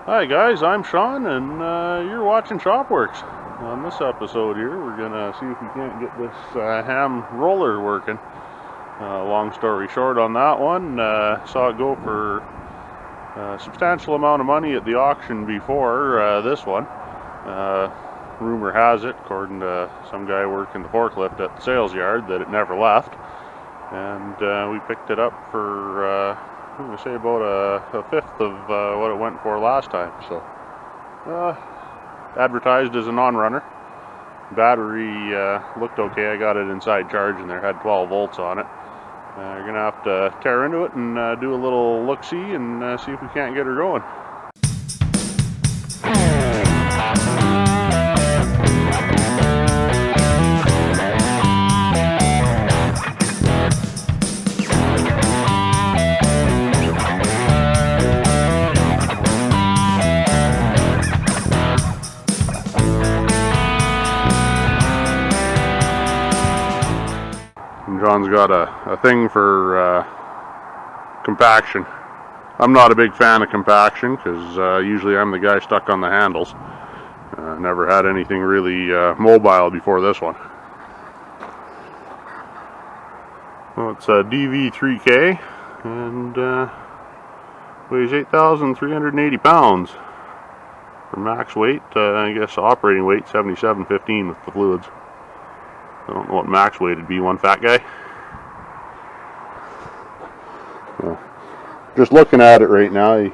Hi guys, I'm Sean and you're watching Shopworx. On this episode here we're gonna see if we can't get this Hamm roller working. Long story short on that one, saw it go for a substantial amount of money at the auction before this one. Rumor has it, according to some guy working the forklift at the sales yard, that it never left. And we picked it up for I'm going to say about a fifth of what it went for last time. So advertised as a non-runner. Battery looked okay. I got it inside charging there, had 12 volts on it. You're going to have to tear into it and do a little look-see and see if we can't get her going. John's got a thing for compaction. I'm not a big fan of compaction because usually I'm the guy stuck on the handles. Never had anything really mobile before this one. Well, it's a DV3K and weighs 8,380 pounds. For max weight, I guess operating weight 77.15 with the fluids. I don't know what max weight would be, one fat guy. Well, just looking at it right now, the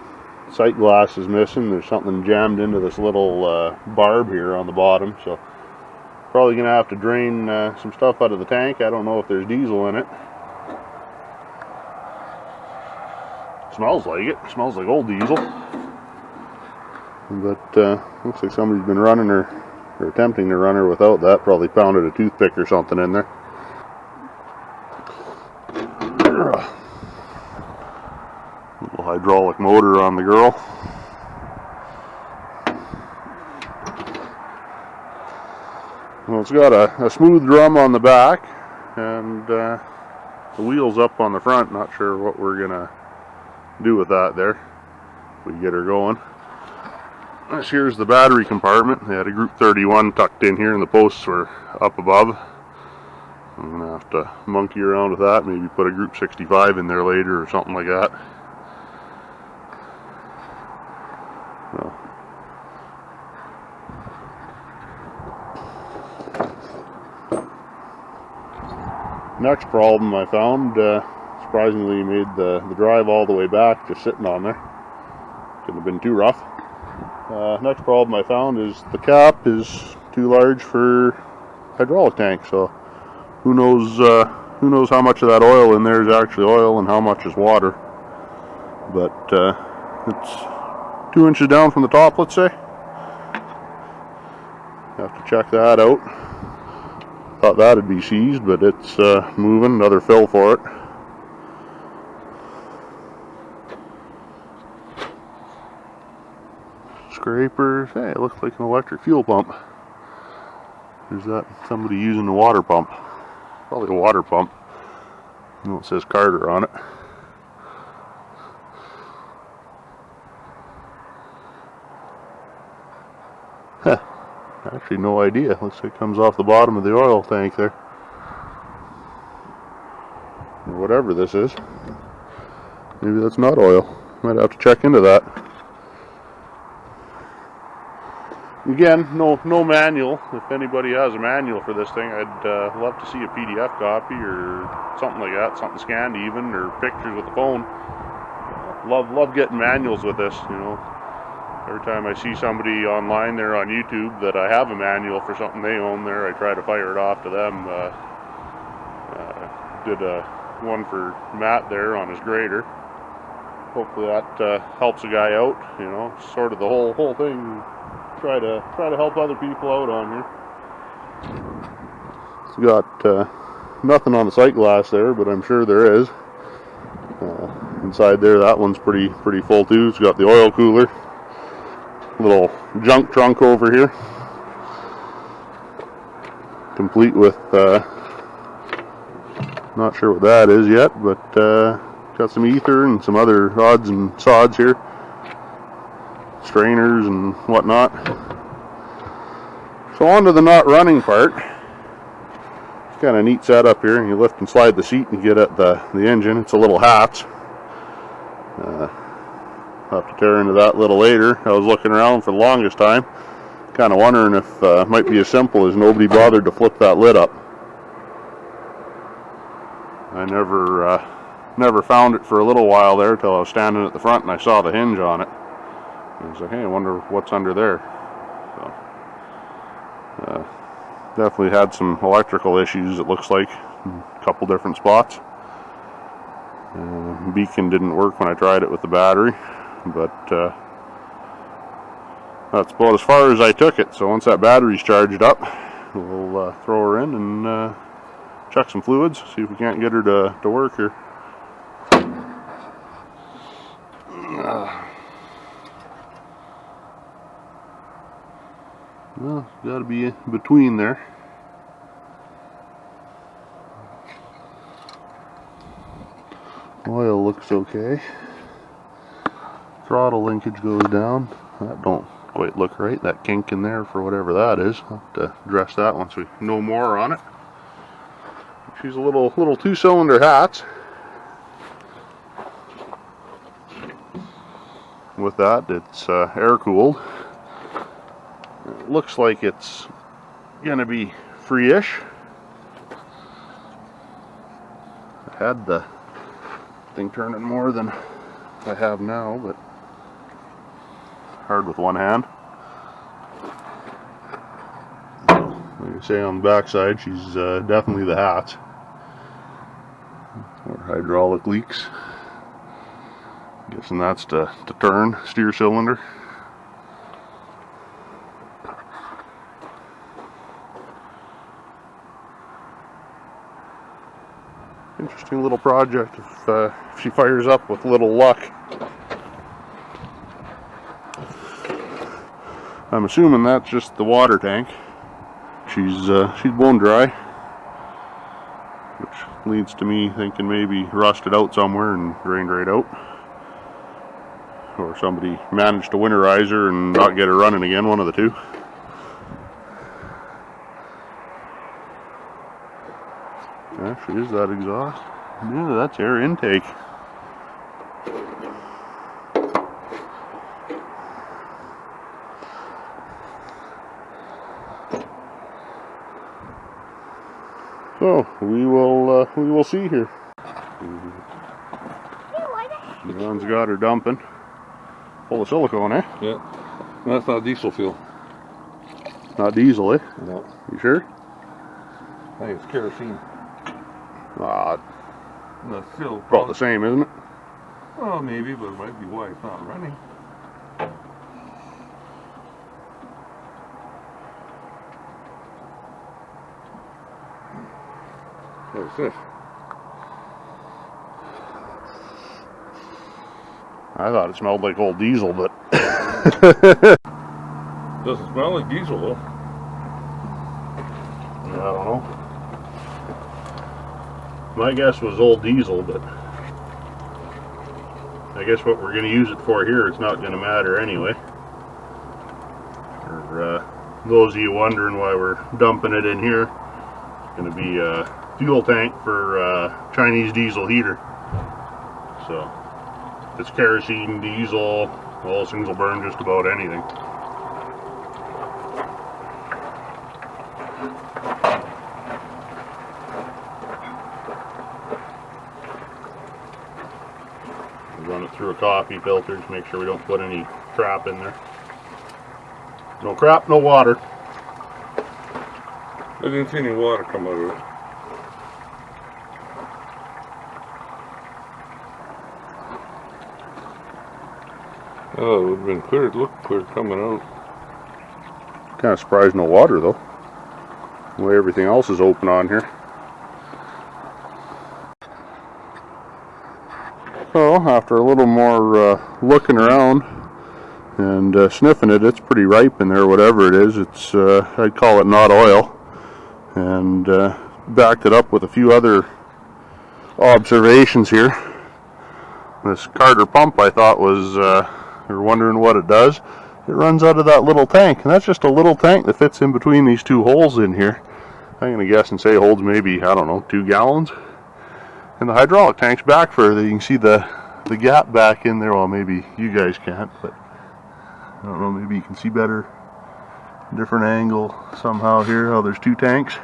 sight glass is missing. There's something jammed into this little barb here on the bottom, so probably gonna have to drain some stuff out of the tank. I don't know if there's diesel in it. Smells like it. Smells like old diesel. But looks like somebody's been running her, or attempting to run her without that. Probably pounded a toothpick or something in there. Little hydraulic motor on the girl. Well, it's got a smooth drum on the back and the wheels up on the front. Not sure what we're gonna do with that there if we get her going. This here's the battery compartment. They had a group 31 tucked in here and the posts were up above. I'm gonna have to monkey around with that, maybe put a group 65 in there later or something like that. So. Next problem I found, surprisingly made the drive all the way back just sitting on there. Couldn't have been too rough. Next problem I found is the cap is too large for hydraulic tank, so who knows how much of that oil in there is actually oil and how much is water. But it's 2 inches down from the top, let's say. Have to check that out. Thought that'd be seized, but it's moving. Another fill for it. Scrapers. Hey, it looks like an electric fuel pump. There's that somebody using a water pump. Probably a water pump. You know, it says Carter on it. Huh. Actually, no idea. Looks like it comes off the bottom of the oil tank there. Or whatever this is. Maybe that's not oil. Might have to check into that. Again, no manual. If anybody has a manual for this thing, I'd love to see a PDF copy or something like that, something scanned even, or pictures with the phone. Love getting manuals with this, you know. Every time I see somebody online there on YouTube that I have a manual for something they own there, I try to fire it off to them. Did one for Matt there on his grader. Hopefully that helps a guy out, you know, sort of the whole thing. Try to help other people out on here. It's got nothing on the sight glass there, but I'm sure there is. Inside there, that one's pretty full too. It's got the oil cooler, little junk trunk over here, complete with not sure what that is yet, but got some ether and some other odds and sods here. strainers and whatnot. So on to the not running part. It's kind of a neat setup here. You lift and slide the seat and get at the engine. It's a little hatch. I'll have to tear into that a little later. I was looking around for the longest time, kind of wondering if it might be as simple as nobody bothered to flip that lid up. I never found it for a little while there till I was standing at the front and I saw the hinge on it. I was like, hey, I wonder what's under there. So, definitely had some electrical issues, it looks like, in a couple different spots. Beacon didn't work when I tried it with the battery, but that's about as far as I took it. So once that battery's charged up, we'll throw her in and check some fluids, see if we can't get her to work here. Well, got to be between there. Oil looks okay. Throttle linkage goes down. That don't quite look right. That kink in there for whatever that is. I'll have to address that once we know more on it. She's a little two-cylinder hatch. With that, it's air-cooled. It looks like it's gonna be free-ish. I had the thing turning more than I have now, but hard with one hand. Like I say, on the back side, she's definitely the hatch. Or hydraulic leaks. Guessing that's to turn steer cylinder. Interesting little project if she fires up with little luck. I'm assuming that's just the water tank. She's bone dry, which leads to me thinking maybe rusted out somewhere and drained right out, or somebody managed to winterize her and not get her running again. One of the two. Actually, is that exhaust? Yeah, that's air intake. So we will see here. John's got her dumping, full of silicone, eh? Yeah, that's not diesel fuel. Not diesel, eh? No. You sure? I think it's kerosene. The fuel about the same, isn't it? Well, maybe, but it might be why it's not running. What's this? I thought it smelled like old diesel, but doesn't smell like diesel though. I don't know. My guess was old diesel, but I guess what we're going to use it for here, it's not going to matter anyway. For those of you wondering why we're dumping it in here, it's going to be a fuel tank for Chinese diesel heater. So if it's kerosene, diesel, all those things will burn just about anything. Run it through a coffee filter to make sure we don't put any crap in there. No crap, no water. I didn't see any water come out of it. Oh, it would have been clear. It looked clear coming out. Kind of surprised no water though. The way everything else is open on here. So after a little more looking around and sniffing it, it's pretty ripe in there, whatever it is. It's I'd call it not oil, and backed it up with a few other observations here. This Carter pump I thought was or wondering what it does, it runs out of that little tank, and that's just a little tank that fits in between these two holes in here. I'm going to guess and say it holds maybe, I don't know, 2 gallons. And the hydraulic tank's back further. You can see the gap back in there. Well, maybe you guys can't, but I don't know, maybe you can see better. Different angle somehow here. Oh, there's 2 tanks.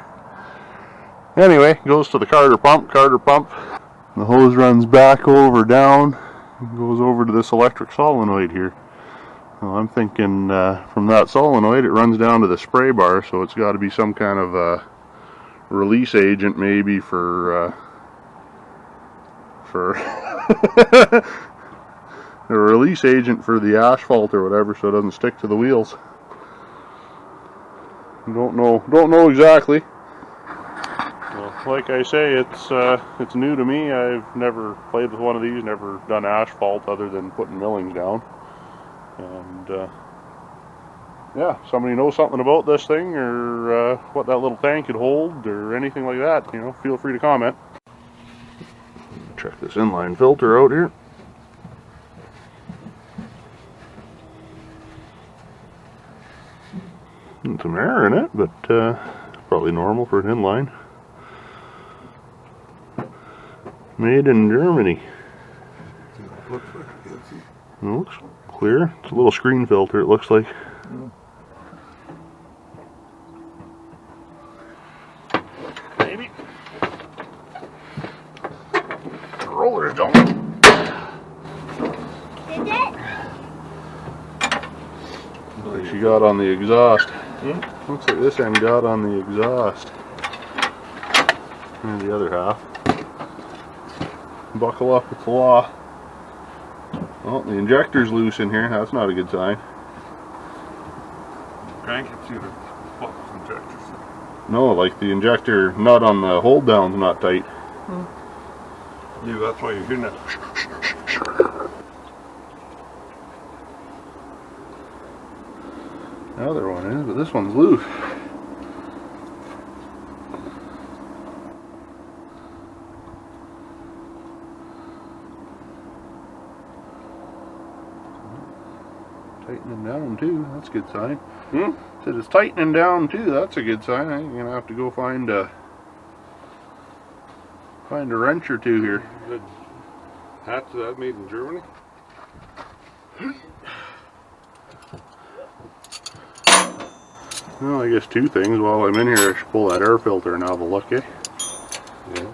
Anyway, goes to the Carter pump. The hose runs back over, down, and goes over to this electric solenoid here. Well, I'm thinking from that solenoid it runs down to the spray bar, so it's got to be some kind of a release agent maybe for a release agent for the asphalt or whatever, so it doesn't stick to the wheels. Don't know exactly. Well, like I say, it's new to me. I've never played with one of these, never done asphalt other than putting millings down. And yeah, somebody knows something about this thing, or what that little tank could hold, or anything like that, you know, feel free to comment. Check this inline filter out here. And some air in it, but probably normal for an inline. Made in Germany. It looks clear. It's a little screen filter, it looks like. Maybe. The rollers don't. Did it? Looks like she got on the exhaust. Looks like this end got on the exhaust. And the other half. Buckle up, it's the law. Well, the injector's loose in here. That's not a good sign. Crank it to the injector. No, like the injector nut on the hold down's not tight. Yeah, that's why you're hearing that. The other one is, but this one's loose. Tightening down too, that's a good sign. Said it's tightening down too, that's a good sign. I'm gonna have to go find a wrench or two here. Good. Hats that made in Germany? Well, I guess 2 things. While I'm in here, I should pull that air filter and have a look, eh? Yeah.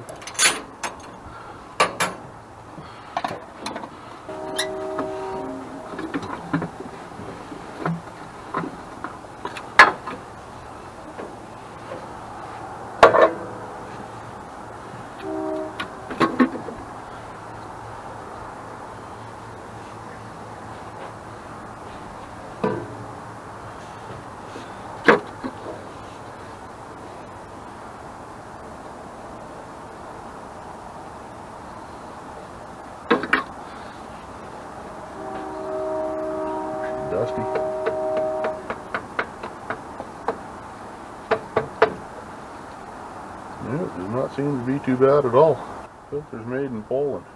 Dusty. Yeah, it does not seem to be too bad at all. Filter's made in Poland.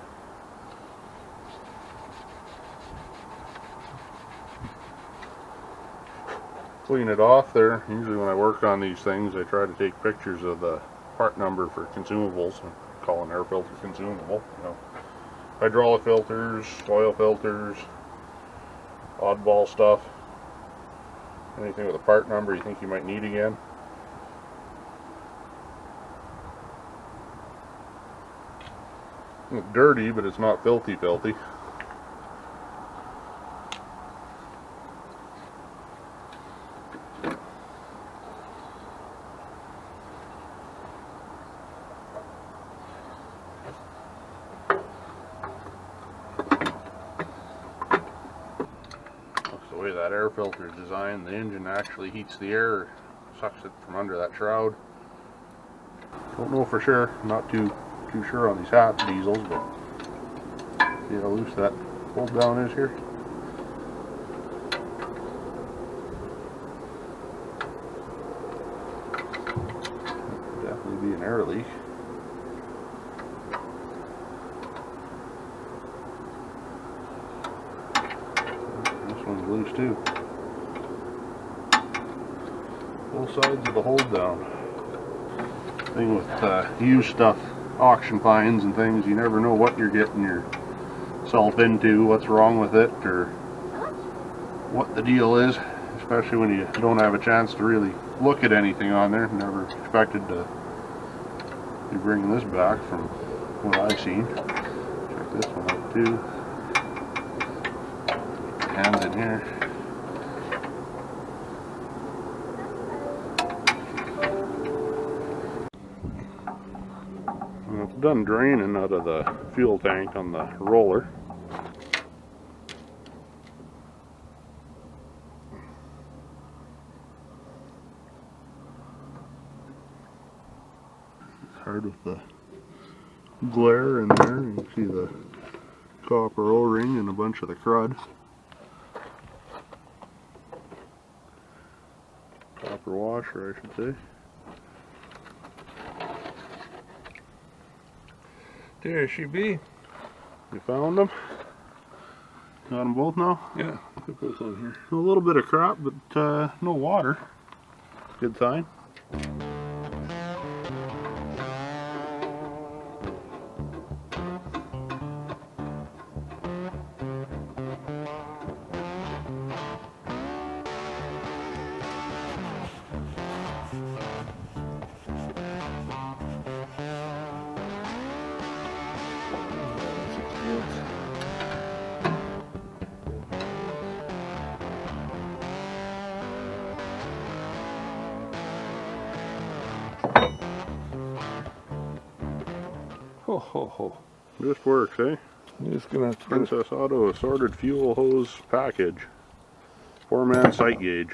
Clean it off there. Usually when I work on these things, I try to take pictures of the part number for consumables. I call an air filter consumable. You know, hydraulic filters, oil filters, oddball stuff, anything with a part number you think you might need again. It's dirty, but it's not filthy. The way that air filter is designed, the engine actually heats the air, sucks it from under that shroud. Don't know for sure, not too sure on these Hamm diesels, but see how loose that hold down is here. Definitely be an air leak. both sides of the hold down. Thing with used stuff, auction finds and things, you never know what you're getting yourself into, what's wrong with it, or what the deal is, especially when you don't have a chance to really look at anything on there. Never expected to be bringing this back from what I've seen. Check this one out too. Hands in here. Well, it's done draining out of the fuel tank on the roller. It's hard with the glare in there. You can see the copper O-ring and a bunch of the crud. Copper washer, I should say. There she be. You found them? Got them both now? Yeah, put both on here. A little bit of crap, but no water. Good sign. Ho ho ho. Just works, eh? I'm just gonna Princess Auto assorted fuel hose package. 4-man sight gauge.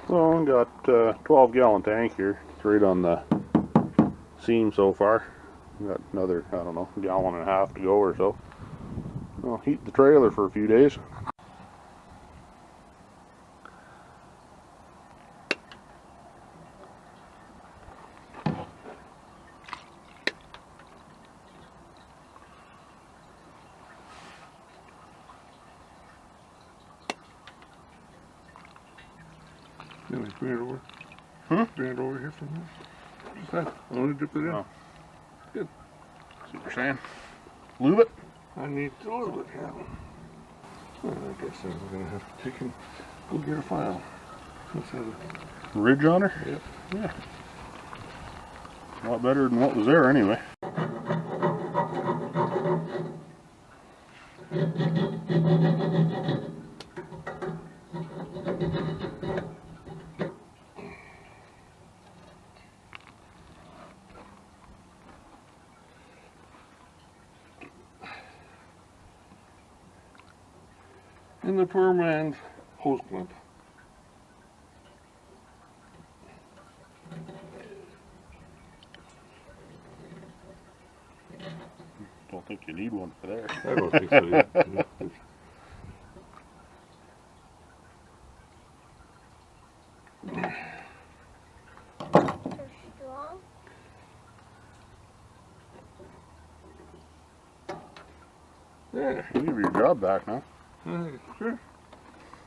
Well, I got 12 gallon tank here. It's right on the seam so far. Got another, I don't know, gallon and a half to go or so. I'll heat the trailer for a few days. Can I bring it over? Bring it over here from here? Just that. I want to dip it in. Oh. Good. See what you're saying? Lube it? I need a little bit, yeah. Well, I guess I'm going to have to take and go get a file. Let's have a Ridge on her? Yep. Yeah. A lot better than what was there anyway. In the poor man's hose clamp. Don't think you need one for there. I don't think so. Yeah. Strong. There. You give your job back now. Sure.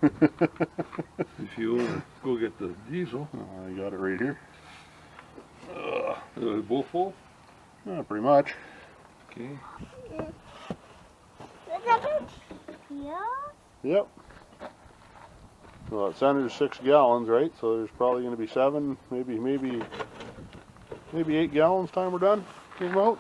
If you go get the diesel. I got it right here. Are they both full? Pretty much. Okay. Yeah. Yep. Well, it centers 6 gallons, right? So there's probably going to be 7, maybe 8 gallons time we're done. Came out.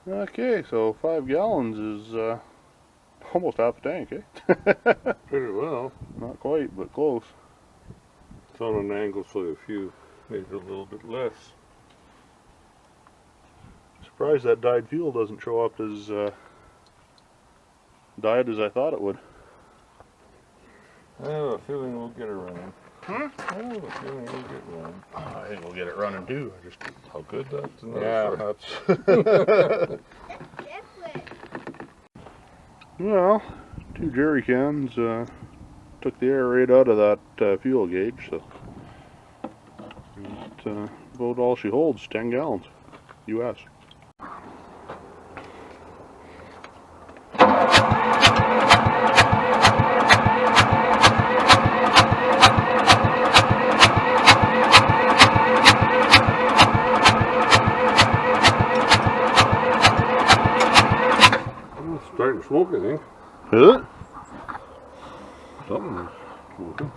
Okay, so 5 gallons is almost half a tank, eh? Pretty well. Not quite, but close. It's on an angle, so if you made it a little bit less. Surprised that dyed fuel doesn't show up as dyed as I thought it would. I have a feeling we'll get it running. Hmm? I have a feeling we'll get it running. I think we'll get it running too. I just How good that's another story. that's Different. well, 2 jerry cans took the air right out of that fuel gauge, so about all she holds, 10 gallons, US. It's starting to smoke, I think. Is it? Something is smoking.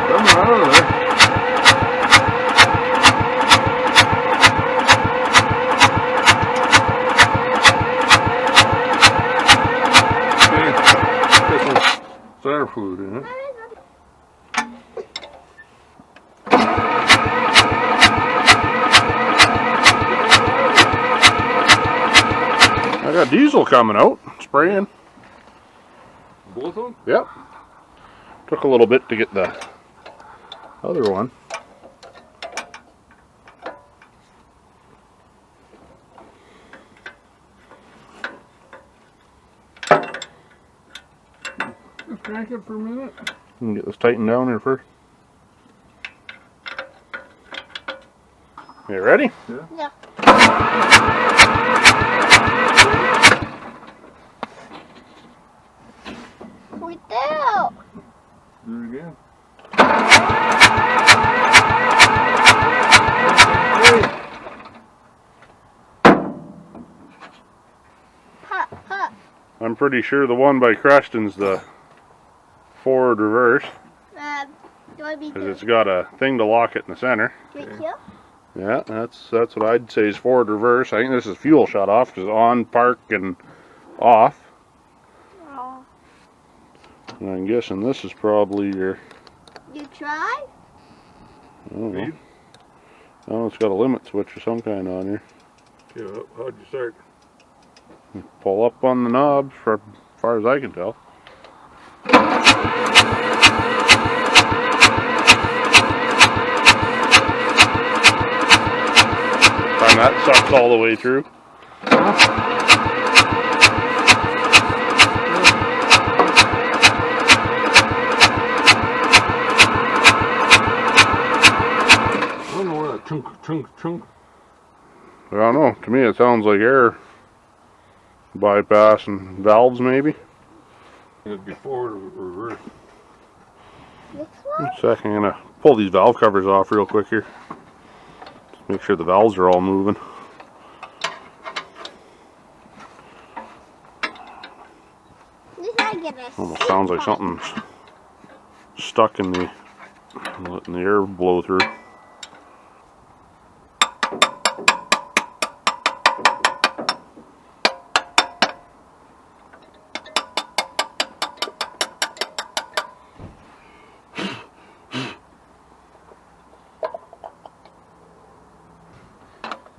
Coming out of there. Okay, get some cider fluid in it. I got diesel coming out, spraying. Both of them? Yep. Took a little bit to get the other one. Just crank it for a minute. Get this tightened down here first. You ready? Yeah. We do. Do it again. Ha, ha. I'm pretty sure the one by Creston's the forward reverse, Do I be because it's got a thing to lock it in the center. right here? Yeah, that's what I'd say is forward reverse. I think this is fuel shut off, because on, park, and off. Oh. And I'm guessing this is probably your, You try? I don't know. Oh, it's got a limit switch or some kind on here. Yeah, how'd you start? Pull up on the knob, for as far as I can tell. And that sucks all the way through. I don't know where that chunk. I don't know. To me, it sounds like air bypass and valves, maybe. It'd be forward or reverse. This one? Second, I'm gonna pull these valve covers off real quick here. Just make sure the valves are all moving. Almost sounds like something's stuck in the, letting the air blow through.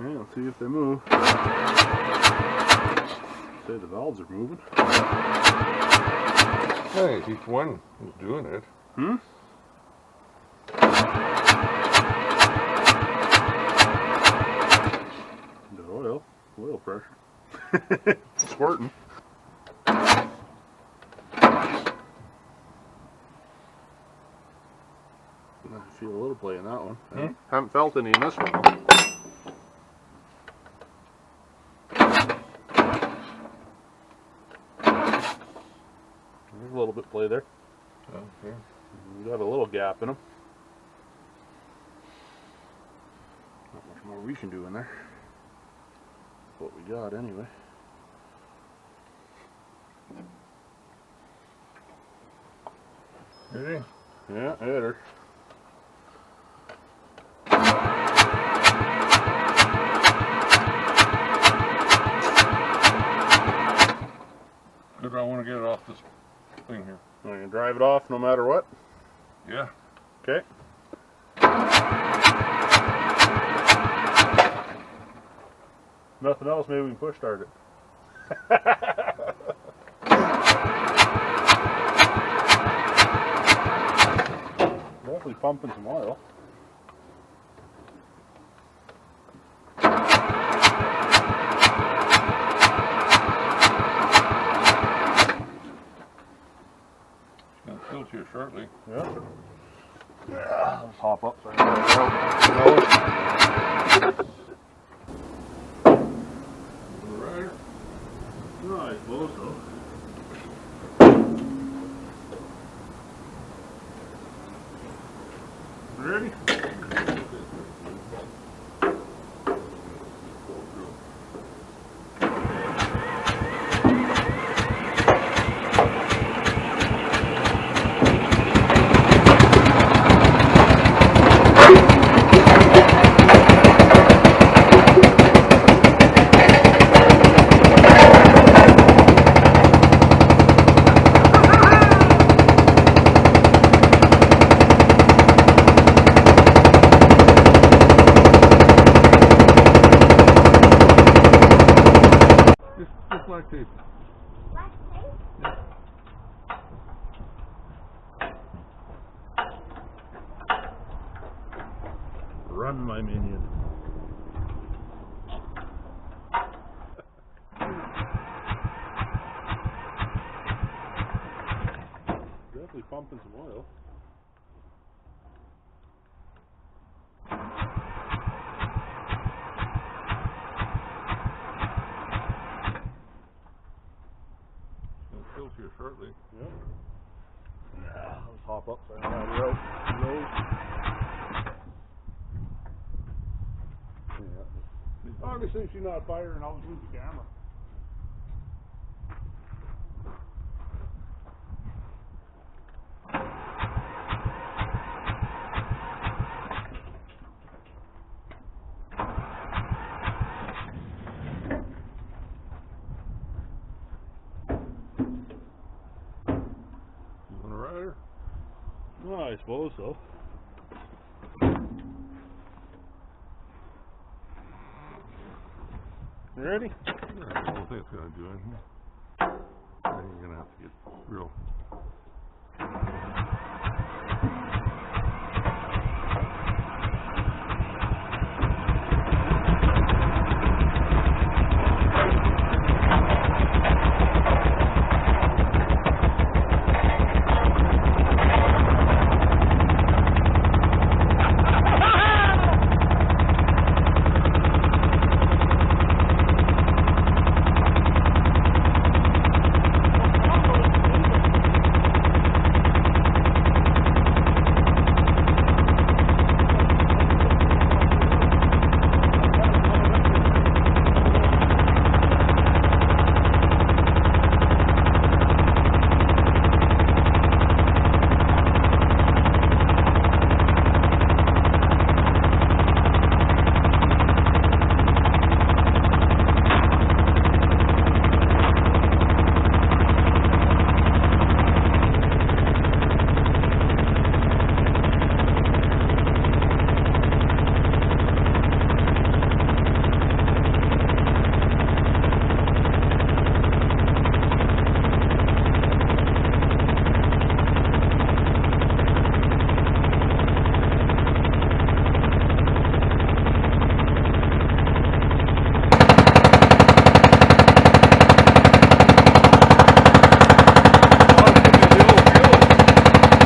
Yeah, let's see if they move. Say the valves are moving. Hey, each one is doing it. Hmm? The oil pressure. Squirting. I feel a little play in that one. Haven't felt any in this one. There's a little bit play there. Okay. We got a little gap in them. Not much more we can do in there. What we got anyway. Ready? Yeah, hit her. Look, I want to get it off this thing here. I can drive it off no matter what. Yeah. Okay. Nothing else, maybe we can push start it. Definitely pumping some oil. It's going to tilt here shortly. Yeah. Yeah, let's hop up there. Right. No, I suppose so. Ready? Just black tape. Black tape? Run, my minion. Definitely pumping some oil. It'll tilt here shortly. Yep. Yeah, let's hop up there. Rope. Yeah. Obviously, she's not firing. I'll move the camera. You want a rider? Well, I suppose so. Ready? I don't think it's going to do anything. I think you're going to have to get real.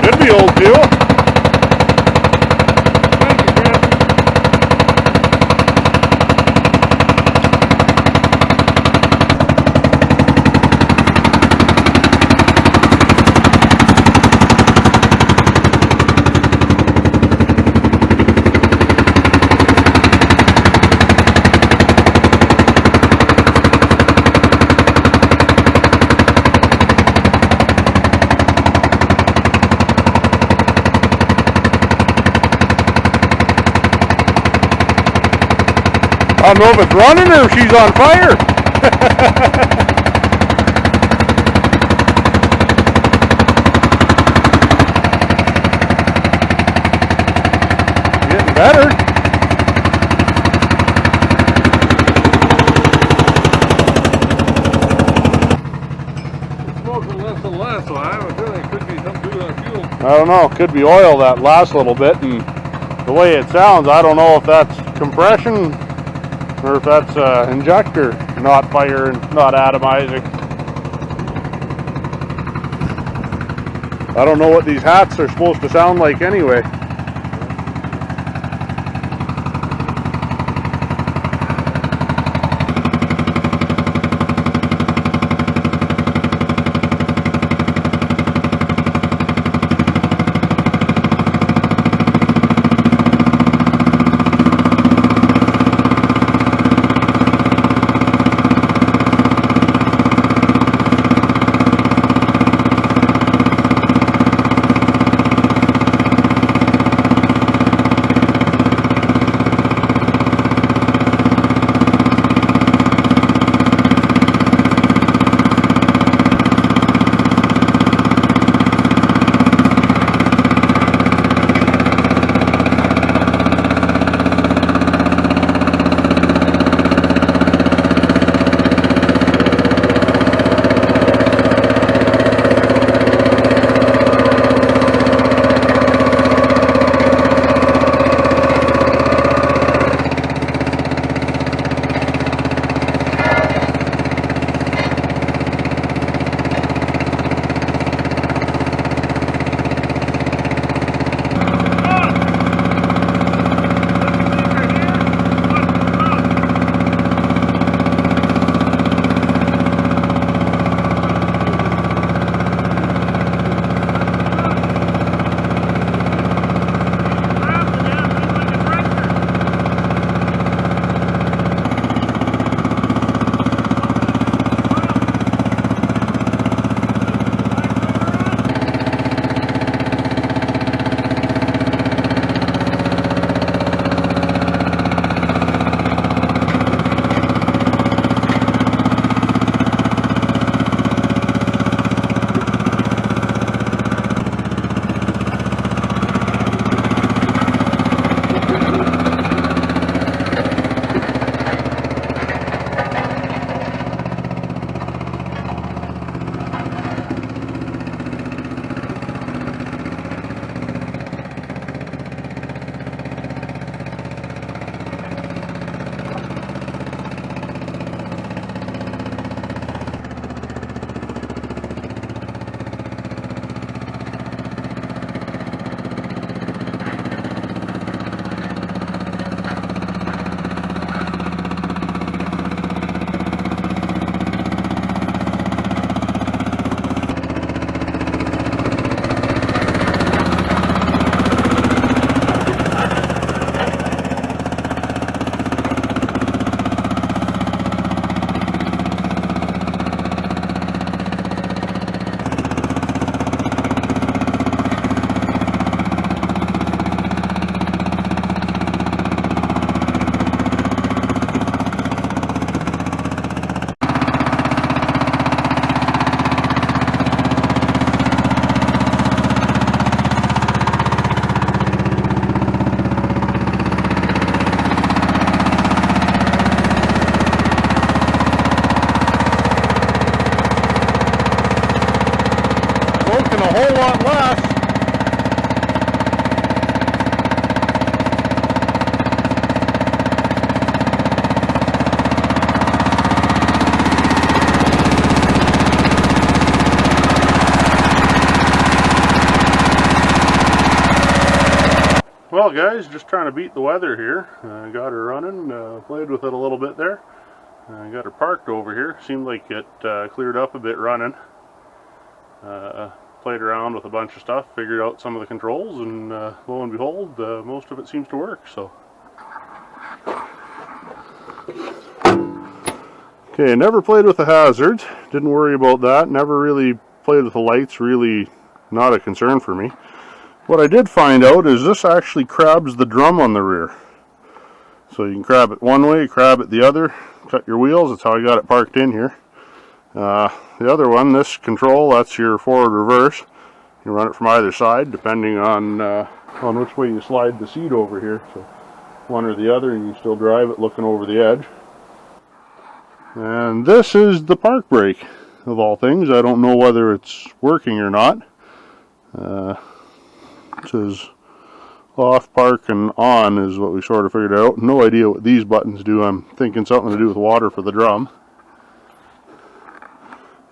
Could be old fuel. Thank you, Chris. I don't know if it's running or if she's on fire. Getting better. It's smoking less and less, so I have a feeling it could be something to do with our fuel. I don't know. Could be oil that last little bit, and the way it sounds, I don't know if that's compression or if that's injector not firing, not atomizing. I don't know what these hats are supposed to sound like anyway. lot less. Well guys, just trying to beat the weather here. Got her running, played with it a little bit there. Got her parked over here. Seemed like it cleared up a bit running. Played around with a bunch of stuff, figured out some of the controls, and lo and behold, most of it seems to work. So, okay, never played with the hazards. Didn't worry about that. Never really played with the lights. Really not a concern for me. What I did find out is this actually crabs the drum on the rear. So you can crab it one way, crab it the other, cut your wheels. That's how I got it parked in here. The other one, this control, that's your forward reverse. You run it from either side depending on which way you slide the seat over here. So one or the other, and you can still drive it looking over the edge. And this is the park brake of all things. I don't know whether it's working or not. It says off, park, and on is what we sort of figured out. No idea what these buttons do. I'm thinking something to do with water for the drum.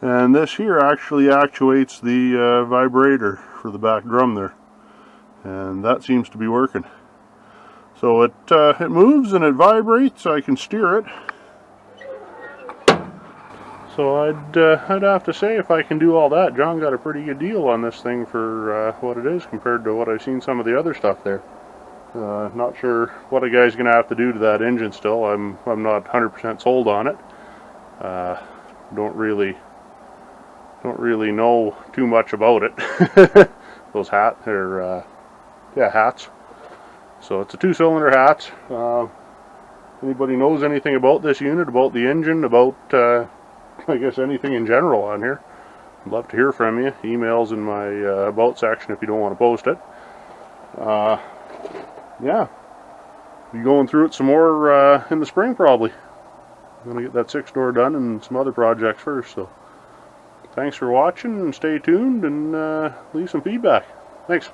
And this here actually actuates the vibrator for the back drum there. And that seems to be working. So it moves and it vibrates. I can steer it. So I'd have to say, if I can do all that, John got a pretty good deal on this thing for what it is compared to what I've seen some of the other stuff there. Not sure what a guy's going to have to do to that engine still. I'm not 100% sold on it. Don't really know too much about it. Those hats. So it's a 2-cylinder hat. Anybody knows anything about this unit, about the engine, about I guess anything in general on here, I'd love to hear from you. Emails in my about section if you don't want to post it. Yeah, be going through it some more in the spring probably. I'm gonna get that 6-door done and some other projects first. So thanks for watching, and stay tuned, and leave some feedback. Thanks.